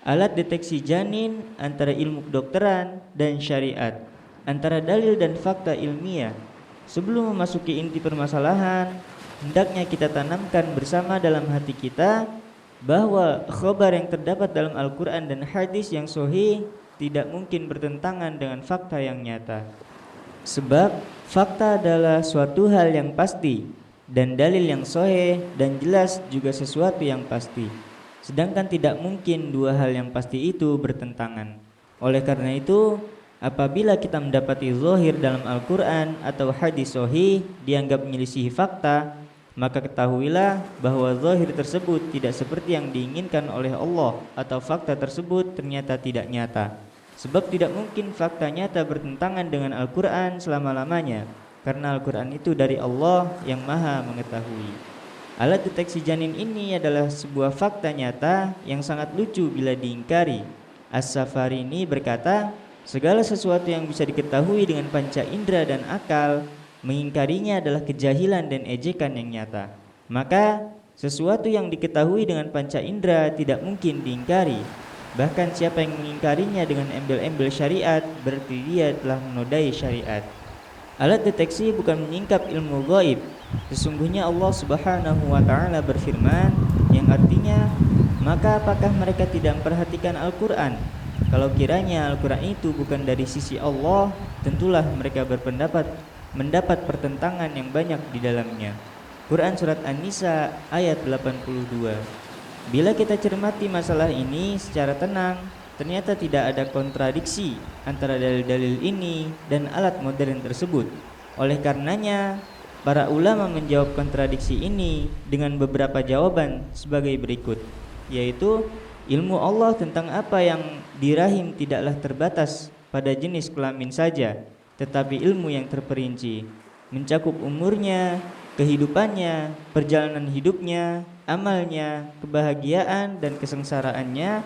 Alat deteksi janin antara ilmu kedokteran dan syariat, antara dalil dan fakta ilmiah. Sebelum memasuki inti permasalahan, hendaknya kita tanamkan bersama dalam hati kita bahwa khabar yang terdapat dalam Al-Quran dan hadis yang sahih tidak mungkin bertentangan dengan fakta yang nyata. Sebab fakta adalah suatu hal yang pasti, dan dalil yang sahih dan jelas juga sesuatu yang pasti. Sedangkan tidak mungkin dua hal yang pasti itu bertentangan. Oleh karena itu, apabila kita mendapati zahir dalam Al-Quran atau hadis sahih dianggap menyelisihi fakta, maka ketahuilah bahwa zahir tersebut tidak seperti yang diinginkan oleh Allah, atau fakta tersebut ternyata tidak nyata. Sebab tidak mungkin fakta nyata bertentangan dengan Al-Quran selama-lamanya, karena Al-Quran itu dari Allah yang Maha Mengetahui. Alat deteksi janin ini adalah sebuah fakta nyata yang sangat lucu bila diingkari. As-Safarini berkata, segala sesuatu yang bisa diketahui dengan panca indera dan akal, mengingkarinya adalah kejahilan dan ejekan yang nyata. Maka sesuatu yang diketahui dengan panca indera tidak mungkin diingkari. Bahkan siapa yang mengingkarinya dengan embel-embel syariat, berarti dia telah menodai syariat. Alat deteksi bukan menyingkap ilmu gaib. Sesungguhnya Allah Subhanahu wa ta'ala berfirman, yang artinya, maka apakah mereka tidak memperhatikan Al-Quran? Kalau kiranya Al-Quran itu bukan dari sisi Allah, tentulah mereka mendapat pertentangan yang banyak di dalamnya. Quran Surat An-Nisa ayat 82. Bila kita cermati masalah ini secara tenang, ternyata tidak ada kontradiksi antara dalil-dalil ini dan alat modern tersebut. Oleh karenanya, para ulama menjawab kontradiksi ini dengan beberapa jawaban sebagai berikut, yaitu ilmu Allah tentang apa yang di rahim tidaklah terbatas pada jenis kelamin saja, tetapi ilmu yang terperinci, mencakup umurnya, kehidupannya, perjalanan hidupnya, amalnya, kebahagiaan dan kesengsaraannya,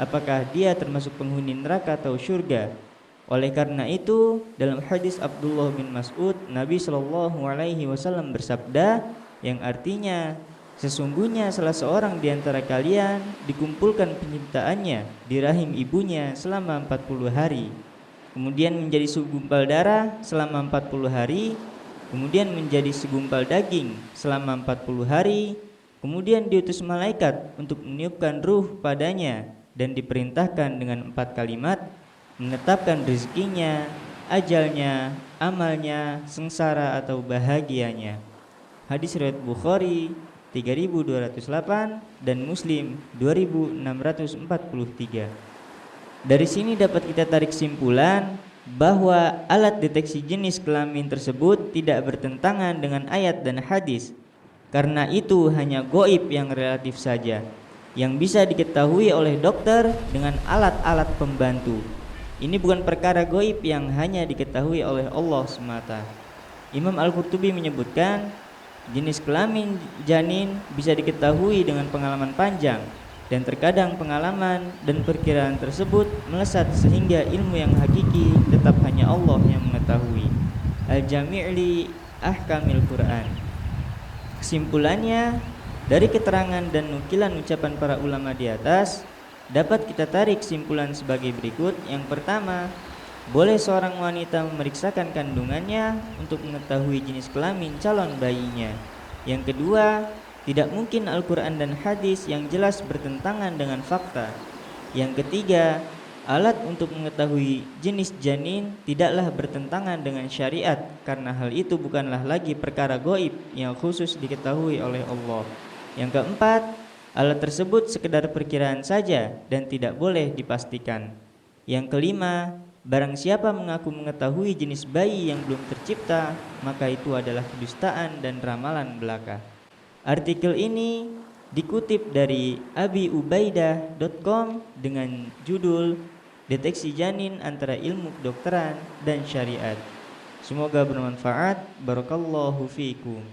apakah dia termasuk penghuni neraka atau surga. Oleh karena itu, dalam hadis Abdullah bin Mas'ud, Nabi SAW bersabda, yang artinya, sesungguhnya salah seorang di antara kalian dikumpulkan penciptaannya di rahim ibunya selama 40 hari, kemudian menjadi segumpal darah selama 40 hari, kemudian menjadi segumpal daging selama 40 hari, kemudian diutus malaikat untuk meniupkan ruh padanya, dan diperintahkan dengan 4 kalimat, menetapkan rezekinya, ajalnya, amalnya, sengsara atau bahagianya. Hadis riwayat Bukhari 3208 dan Muslim 2643. Dari sini dapat kita tarik kesimpulan bahwa alat deteksi jenis kelamin tersebut tidak bertentangan dengan ayat dan hadis, karena itu hanya gaib yang relatif saja, yang bisa diketahui oleh dokter dengan alat-alat pembantu. Ini bukan perkara gaib yang hanya diketahui oleh Allah semata. Imam Al-Qurtubi menyebutkan, jenis kelamin janin bisa diketahui dengan pengalaman panjang, dan terkadang pengalaman dan perkiraan tersebut melesat sehingga ilmu yang hakiki tetap hanya Allah yang mengetahui. Al-Jami' li Ahkamil Quran. Kesimpulannya, dari keterangan dan nukilan ucapan para ulama di atas, dapat kita tarik kesimpulan sebagai berikut. Yang pertama, boleh seorang wanita memeriksakan kandungannya untuk mengetahui jenis kelamin calon bayinya. Yang kedua, tidak mungkin Al-Quran dan hadis yang jelas bertentangan dengan fakta. Yang ketiga, alat untuk mengetahui jenis janin tidaklah bertentangan dengan syariat, karena hal itu bukanlah lagi perkara gaib yang khusus diketahui oleh Allah. Yang keempat, alat tersebut sekedar perkiraan saja dan tidak boleh dipastikan. Yang kelima, barang siapa mengaku mengetahui jenis bayi yang belum tercipta, maka itu adalah kedustaan dan ramalan belaka. Artikel ini dikutip dari abiubaidah.com dengan judul Deteksi Janin Antara Ilmu Kedokteran dan Syariat. Semoga bermanfaat. Barakallahu fiikum.